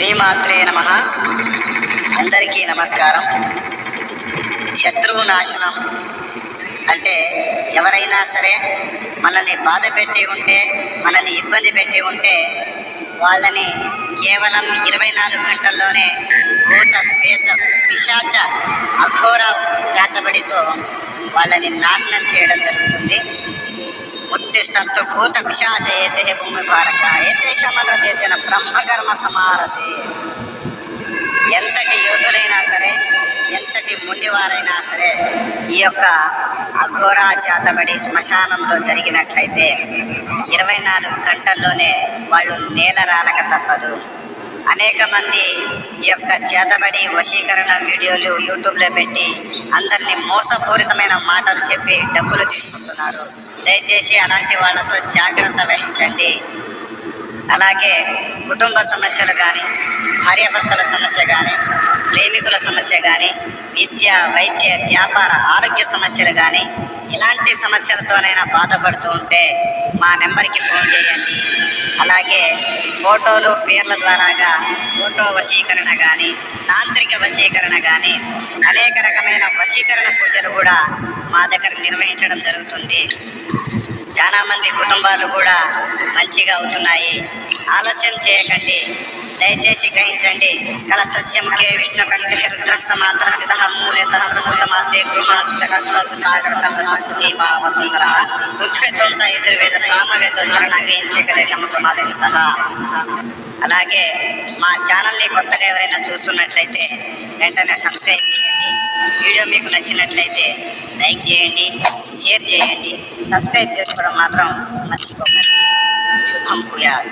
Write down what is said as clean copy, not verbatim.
శ్రీమాత్రే నమః. అందరికీ నమస్కారం. శత్రువు నాశనం అంటే ఎవరైనా సరే మనల్ని బాధ పెట్టి ఉంటే, మనల్ని ఇబ్బంది పెట్టి ఉంటే వాళ్ళని కేవలం 24 గంటల్లోనే భూత పేత పిశాచ అఘోర చేతబడితో వాళ్ళని నాశనం చేయడం జరుగుతుంది. ఉత్తిష్టంతు భూత పిశాచ ఏతే భూమి భారక ఏతేషమద్రతేన బ్రహ్మకర్మ సమారతే. ఎంతటి యోధులైనా సరే, ఎంతటి ముండివారైనా సరే ఈ యొక్క అఘోరా చేతబడి శ్మశానంలో జరిగినట్లయితే 24 గంటల్లోనే వాళ్ళు నేలరాలక తప్పదు. అనేక మంది ఈ యొక్క చేతబడి వశీకరణ వీడియోలు యూట్యూబ్లో పెట్టి అందరినీ మోసపూరితమైన మాటలు చెప్పి డబ్బులు తీసుకుంటున్నారు. దయచేసి అలాంటి వాళ్ళతో జాగ్రత్త వహించండి. అలాగే కుటుంబ సమస్యలు కానీ, భార్యాభర్తల సమస్య కానీ, ప్రేమికుల సమస్య కానీ, విద్య, వైద్య, వ్యాపార, ఆరోగ్య సమస్యలు కానీ, ఇలాంటి సమస్యలతోనైనా బాధపడుతూ ఉంటే మా నెంబర్కి ఫోన్ చేయండి. అలాగే ఫోటోలు, పేర్ల ద్వారాగా ఫోటో వశీకరణ కానీ, తాంత్రిక వశీకరణ కానీ, అనేక రకమైన వశీకరణ పూజలు కూడా మా దగ్గర నిర్వహించడం జరుగుతుంది. చాలామంది కుటుంబాలు కూడా మంచిగా అవుతున్నాయి. ఆలస్యం చేయకండి, దయచేసి గ్రహించండి. కలసస్యం విష్ణు కంఠే రుద్రస్తమాత్ర స్థిత మూలే తస్రస్తమాస్తే గృహాత్మక సాగర సర్వస్వత వసుంధర పృథ్వీత్వంత ఎదుర్వేద సామవేద స్మరణ గ్రహించగలేశము సమాధిత. అలాగే మా ఛానల్ని కొత్తగా ఎవరైనా చూస్తున్నట్లయితే వెంటనే సబ్స్క్రైబ్ చేయండి. వీడియో మీకు నచ్చినట్లయితే లైక్ చేయండి, షేర్ చేయండి, సబ్స్క్రైబ్ చేసుకోవడం మాత్రం మర్చిపోకండి. శుభం భూయాత్.